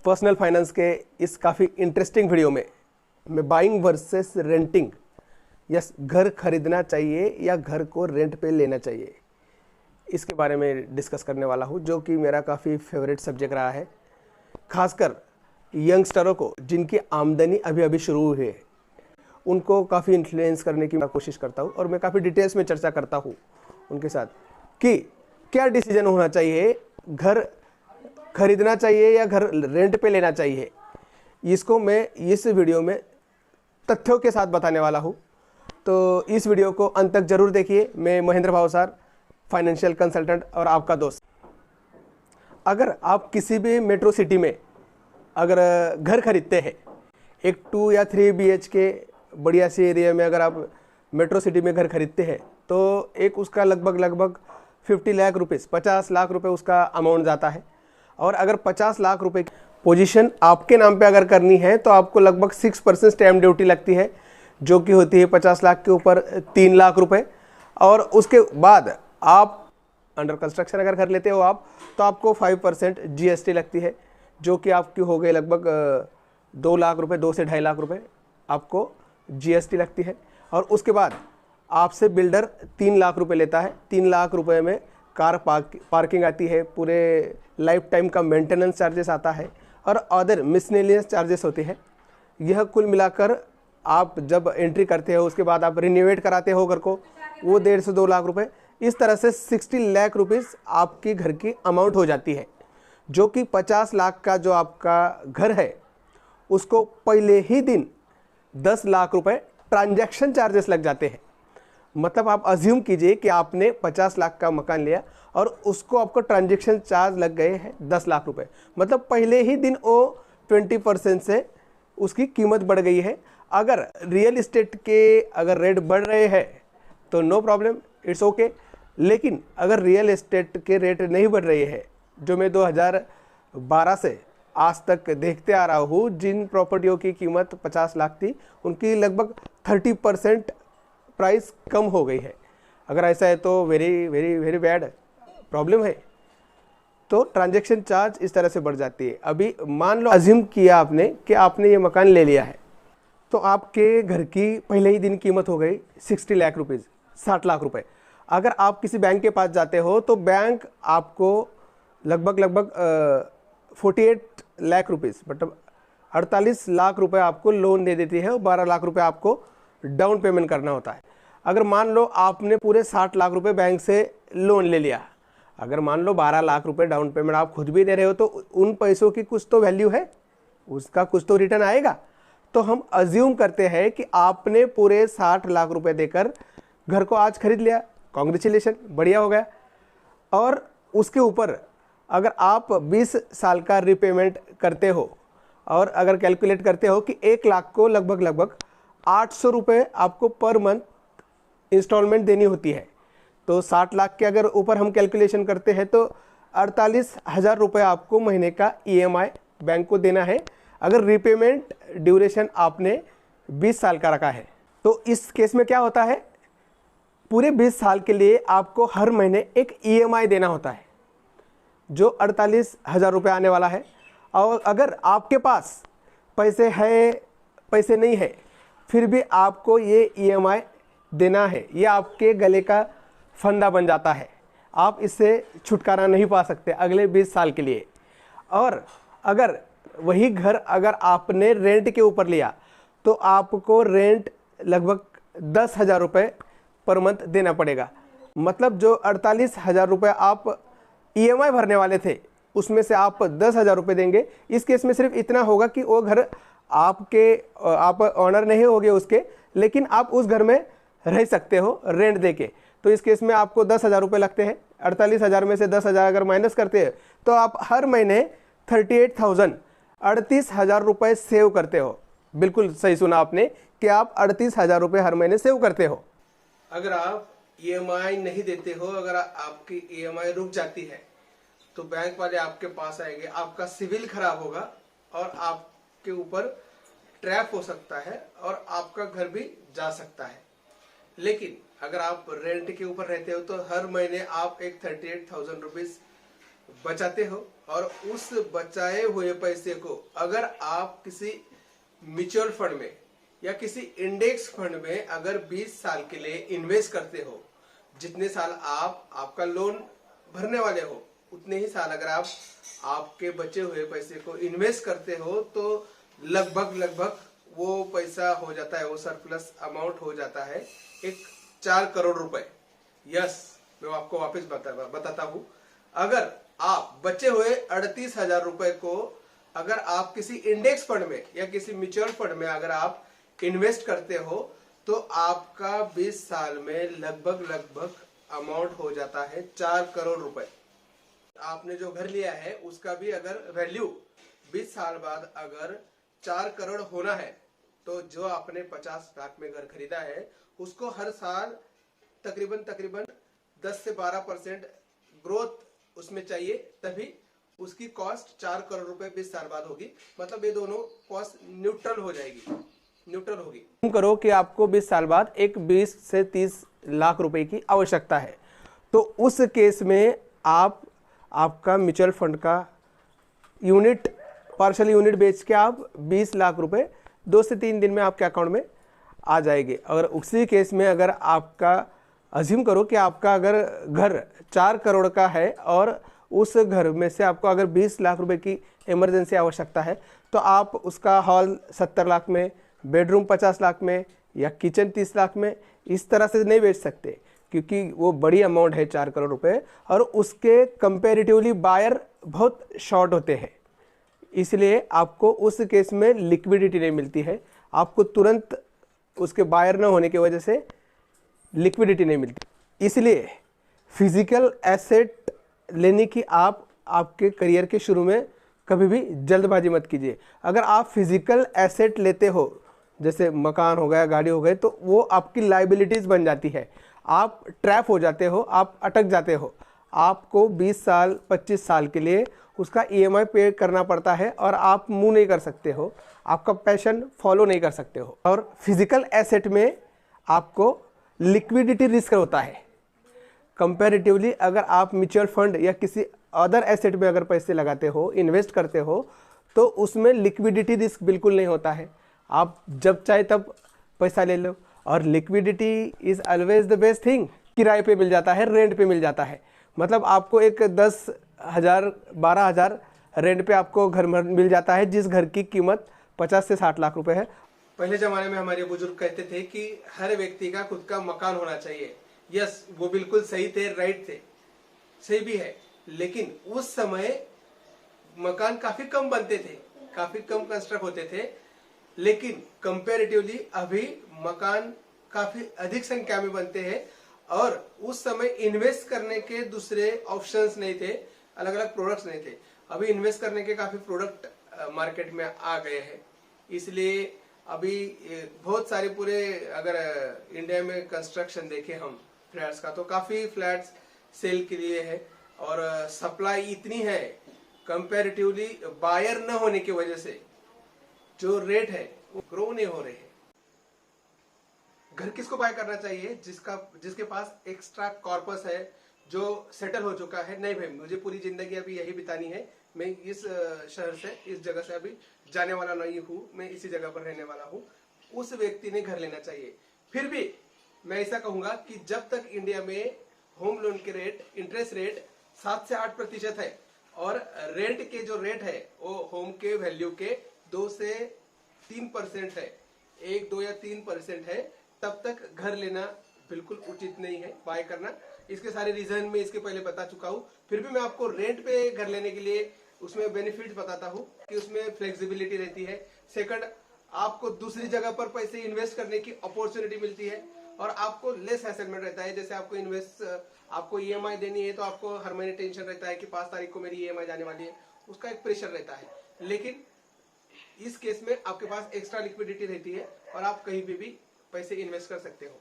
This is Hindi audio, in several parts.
पर्सनल फाइनेंस के इस काफ़ी इंटरेस्टिंग वीडियो में मैं बाइंग वर्सेस रेंटिंग, यस घर खरीदना चाहिए या घर को रेंट पे लेना चाहिए, इसके बारे में डिस्कस करने वाला हूँ, जो कि मेरा काफ़ी फेवरेट सब्जेक्ट रहा है। खासकर यंगस्टरों को जिनकी आमदनी अभी अभी शुरू हुई है, उनको काफ़ी इन्फ्लुएंस करने की मैं कोशिश करता हूँ और मैं काफ़ी डिटेल्स में चर्चा करता हूँ उनके साथ कि क्या डिसीजन होना चाहिए, घर खरीदना चाहिए या घर रेंट पे लेना चाहिए। इसको मैं इस वीडियो में तथ्यों के साथ बताने वाला हूँ, तो इस वीडियो को अंत तक जरूर देखिए। मैं महेंद्र भावसार, फाइनेंशियल कंसल्टेंट और आपका दोस्त। अगर आप किसी भी मेट्रो सिटी में अगर घर खरीदते हैं, एक 2 या 3 BHK बढ़िया सी एरिया में अगर आप मेट्रो सिटी में घर खरीदते हैं, तो एक उसका लगभग 50 लाख रुपीज़, 50 लाख रुपए उसका अमाउंट जाता है। और अगर 50 लाख रुपए की पोजीशन आपके नाम पे अगर करनी है तो आपको लगभग 6% स्टैम्प ड्यूटी लगती है, जो कि होती है 50 लाख के ऊपर 3 लाख रुपए। और उसके बाद आप अंडर कंस्ट्रक्शन अगर कर लेते हो आप, तो आपको 5% GST लगती है, जो कि आपकी हो गई लगभग 2 लाख रुपए, 2 से 2.5 लाख रुपए आपको GST लगती है। और उसके बाद आपसे बिल्डर 3 लाख रुपए लेता है। 3 लाख रुपए में कार पार्किंग आती है, पूरे लाइफ टाइम का मेंटेनेंस चार्जेस आता है और अदर मिसलेनियस चार्जेस होते हैं। यह कुल मिलाकर आप जब एंट्री करते हो, उसके बाद आप रिन्यूएट कराते हो घर को, वो 1.5 से 2 लाख रुपए, इस तरह से 60 लाख रुपीज़ आपकी घर की अमाउंट हो जाती है। जो कि 50 लाख का जो आपका घर है, उसको पहले ही दिन 10 लाख रुपए ट्रांजैक्शन चार्जेस लग जाते हैं। मतलब आप अज्यूम कीजिए कि आपने 50 लाख का मकान लिया और उसको आपको ट्रांजैक्शन चार्ज लग गए हैं 10 लाख रुपए। मतलब पहले ही दिन वो 20% से उसकी कीमत बढ़ गई है। अगर रियल इस्टेट के अगर रेट बढ़ रहे हैं तो नो प्रॉब्लम, इट्स ओके। लेकिन अगर रियल इस्टेट के रेट नहीं बढ़ रहे हैं, जो मैं 2012 से आज तक देखते आ रहा हूँ, जिन प्रॉपर्टियों की कीमत 50 लाख थी, उनकी लगभग 30% प्राइस कम हो गई है। अगर ऐसा है तो very very very bad problem है। तो ट्रांजैक्शन चार्ज इस तरह से बढ़ जाती है। अभी मान लो अज्यूम किया आपने कि आपने ये मकान ले लिया है, तो आपके घर की पहले ही दिन कीमत हो गई 60 लाख रुपीज़, 60 लाख रुपए। अगर आप किसी बैंक के पास जाते हो तो बैंक आपको लगभग 48 लाख रुपीज़, मतलब 48 लाख रुपए आपको लोन दे देती है और 12 लाख रुपए आपको डाउन पेमेंट करना होता है। अगर मान लो आपने पूरे 60 लाख रुपए बैंक से लोन ले लिया, अगर मान लो 12 लाख रुपए डाउन पेमेंट आप खुद भी दे रहे हो, तो उन पैसों की कुछ तो वैल्यू है, उसका कुछ तो रिटर्न आएगा। तो हम अज्यूम करते हैं कि आपने पूरे 60 लाख रुपए देकर घर को आज खरीद लिया, कॉन्ग्रेचुलेशन, बढ़िया हो गया। और उसके ऊपर अगर आप 20 साल का रिपेमेंट करते हो और अगर कैलकुलेट करते हो कि 1 लाख को लगभग 800 रुपये आपको पर मंथ इंस्टॉलमेंट देनी होती है, तो 60 लाख के अगर ऊपर हम कैलकुलेशन करते हैं तो 48,000 रुपये आपको महीने का EMI बैंक को देना है, अगर रिपेमेंट ड्यूरेशन आपने 20 साल का रखा है। तो इस केस में क्या होता है, पूरे 20 साल के लिए आपको हर महीने एक EMI देना होता है, जो 48,000 रुपये आने वाला है। और अगर आपके पास पैसे है, पैसे नहीं है, फिर भी आपको ये EMI देना है, ये आपके गले का फंदा बन जाता है। आप इससे छुटकारा नहीं पा सकते अगले 20 साल के लिए। और अगर वही घर अगर आपने रेंट के ऊपर लिया, तो आपको रेंट लगभग 10,000 रुपये पर मंथ देना पड़ेगा। मतलब जो 48,000 रुपये आप EMI भरने वाले थे, उसमें से आप 10,000 रुपये देंगे। इस केस में सिर्फ इतना होगा कि वो घर आप ऑनर नहीं होगे उसके, लेकिन आप उस घर में रह सकते हो रेंट देके। तो इस केस में आपको 10,000 रुपये लगते हैं। 48,000 में से 10,000 अगर माइनस करते हैं तो आप हर महीने 38,000 रुपये सेव करते हो। बिल्कुल सही सुना आपने कि आप 38,000 रुपये हर महीने सेव करते हो। अगर आप EMI नहीं देते हो, अगर आपकी EMI रुक जाती है, तो बैंक वाले आपके पास आएंगे, आपका सिविल खराब होगा और आपके ऊपर ट्रैप हो सकता है और आपका घर भी जा सकता है। लेकिन अगर आप रेंट के ऊपर रहते हो तो हर महीने आप एक 38,000 रुपीज़ बचाते हो और उस बचाए हुए पैसे को अगर आप किसी म्यूचुअल फंड में या किसी इंडेक्स फंड में अगर 20 साल के लिए इन्वेस्ट करते हो, जितने साल आप आपका लोन भरने वाले हो उतने ही साल अगर आप आपके बचे हुए पैसे को इन्वेस्ट करते हो तो लगभग वो पैसा हो जाता है, वो सरप्लस अमाउंट हो जाता है एक 4 करोड़ रुपए। यस, मैं आपको वापस बताता हूं। अगर आप बचे हुए 38,000 रुपए को अगर आप किसी इंडेक्स फंड में या किसी म्यूचुअल फंड में अगर आप इन्वेस्ट करते हो तो आपका 20 साल में लगभग अमाउंट हो जाता है 4 करोड़ रुपए। आपने जो घर लिया है उसका भी अगर वैल्यू 20 साल बाद अगर 4 करोड़ होना है तो जो आपने 50 लाख में घर खरीदा है उसको हर साल तकरीबन 10 से 12% ग्रोथ उसमें चाहिए, तभी उसकी कॉस्ट 4 करोड़ रुपए 20 साल बाद होगी। मतलब ये दोनों कॉस्ट न्यूट्रल होगी। करो कि आपको 20 साल बाद एक 20 से 30 लाख रुपए की आवश्यकता है, तो उस केस में आपका म्यूचुअल फंड का यूनिट पार्शियल यूनिट बेच के आप 20 लाख रुपए 2 से 3 दिन में आपके अकाउंट में आ जाएंगे। अगर उसी केस में अगर आपका अज्यूम करो कि आपका अगर घर 4 करोड़ का है और उस घर में से आपको अगर 20 लाख रुपए की इमरजेंसी आवश्यकता है तो आप उसका हॉल 70 लाख में, बेडरूम 50 लाख में या किचन 30 लाख में इस तरह से नहीं बेच सकते, क्योंकि वो बड़ी अमाउंट है 4 करोड़ रुपए और उसके कंपैरेटिवली बायर बहुत शॉर्ट होते हैं। इसलिए आपको उस केस में लिक्विडिटी नहीं मिलती है, आपको तुरंत उसके बायर न होने की वजह से लिक्विडिटी नहीं मिलती। इसलिए फिजिकल एसेट लेने की आपके करियर के शुरू में कभी भी जल्दबाजी मत कीजिए। अगर आप फिजिकल एसेट लेते हो, जैसे मकान हो गया, गाड़ी हो गई, तो वो आपकी लाइबिलिटीज बन जाती है, आप ट्रैप हो जाते हो, आप अटक जाते हो। आपको 20 साल 25 साल के लिए उसका EMI पे करना पड़ता है और आप मूव नहीं कर सकते हो, आपका पैशन फॉलो नहीं कर सकते हो। और फिजिकल एसेट में आपको लिक्विडिटी रिस्क होता है कंपैरेटिवली। अगर आप म्यूचुअल फंड या किसी अदर एसेट में अगर पैसे लगाते हो, इन्वेस्ट करते हो, तो उसमें लिक्विडिटी रिस्क बिल्कुल नहीं होता है, आप जब चाहे तब पैसा ले लो। और liquidity is always the best thing. किराए पे मिल जाता है, रेंट पे मिल जाता है, मतलब आपको एक 10,000 12,000 रेंट पे आपको घर मिल जाता है, जिस घर की कीमत 50 से 60 लाख रुपए है। पहले ज़माने में हमारे बुजुर्ग कहते थे कि हर व्यक्ति का खुद का मकान होना चाहिए। यस, वो बिल्कुल सही थे, राइट थे, सही भी है। लेकिन उस समय मकान काफी कम बनते थे, काफी कम कंस्ट्रक्ट होते थे, लेकिन कंपैरेटिवली अभी मकान काफी अधिक संख्या में बनते हैं। और उस समय इन्वेस्ट करने के दूसरे ऑप्शंस नहीं थे, अलग अलग प्रोडक्ट्स नहीं थे। अभी इन्वेस्ट करने के काफी प्रोडक्ट मार्केट में आ गए हैं, इसलिए अभी बहुत सारे पूरे अगर इंडिया में कंस्ट्रक्शन देखें हम फ्लैट्स का, तो काफी फ्लैट्स सेल के लिए है और सप्लाई इतनी है कंपैरेटिवली बायर न होने की वजह से जो रेट है वो ग्रो नहीं हो रहे हैं। घर किसको बाय करना चाहिए? जिसके पास एक्स्ट्रा कॉर्पस है, जो सेटल हो चुका है। नहीं भाई, मुझे पूरी जिंदगी अभी यही बितानी है, मैं इस शहर से, इस जगह से अभी जाने वाला नहीं हूँ, मैं इसी जगह पर रहने वाला हूँ, उस व्यक्ति ने घर लेना चाहिए। फिर भी मैं ऐसा कहूंगा कि जब तक इंडिया में होम लोन के रेट, इंटरेस्ट रेट 7 से 8% है और रेंट के जो रेट है वो होम के वैल्यू के 2 से 3% है, 1, 2 या 3% है, तब तक घर लेना बिल्कुल उचित नहीं है, बाय करना। इसके सारे रीजन में इसके पहले बता चुका हूँ, फिर भी मैं आपको रेंट पे घर लेने के लिए उसमें बेनिफिट बताता हूँ कि उसमें फ्लेक्सिबिलिटी रहती है। सेकंड, आपको दूसरी जगह पर पैसे इन्वेस्ट करने की अपॉर्चुनिटी मिलती है और आपको लेस हैसलमेंट रहता है। जैसे आपको EMI देनी है तो आपको हर महीने टेंशन रहता है कि 5 तारीख को मेरी EMI जाने वाली है, उसका एक प्रेशर रहता है। लेकिन इस केस में आपके पास एक्स्ट्रा लिक्विडिटी रहती है और आप कहीं भी पैसे इन्वेस्ट कर सकते हो।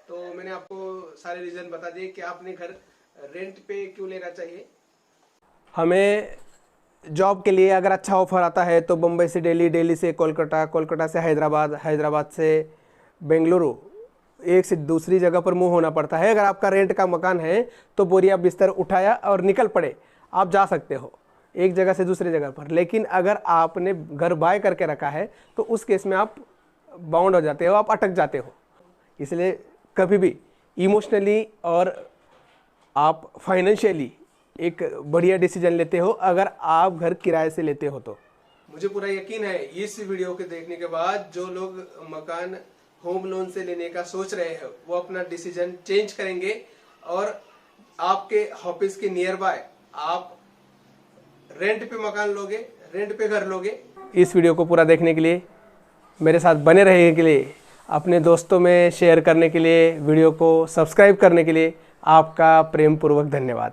तो मैंने आपको सारे रीजन बता दिए कि आपने घर रेंट पे क्यों लेना चाहिए। हमें जॉब के लिए अगर अच्छा ऑफर आता है तो बम्बई से दिल्ली, दिल्ली से कोलकाता, कोलकाता से हैदराबाद, हैदराबाद से बेंगलुरु, एक से दूसरी जगह पर मूव होना पड़ता है। अगर आपका रेंट का मकान है तो बोरिया बिस्तर उठाया और निकल पड़े। आप जा सकते हो एक जगह से दूसरी जगह पर, लेकिन अगर आपने घर बाय करके रखा है तो उस केस में आप बाउंड हो जाते हो, आप अटक जाते हो। इसलिए कभी भी इमोशनली और आप फाइनेंशियली एक बढ़िया डिसीजन लेते हो अगर आप घर किराए से लेते हो तो। मुझे पूरा यकीन है इस वीडियो के देखने के बाद जो लोग मकान होम लोन से लेने का सोच रहे हैं वो अपना डिसीजन चेंज करेंगे और आपके ऑफिस के नियर बाय आप रेंट पे मकान लोगे, रेंट पे घर लोगे। इस वीडियो को पूरा देखने के लिए, मेरे साथ बने रहने के लिए, अपने दोस्तों में शेयर करने के लिए, वीडियो को सब्सक्राइब करने के लिए आपका प्रेम पूर्वक धन्यवाद।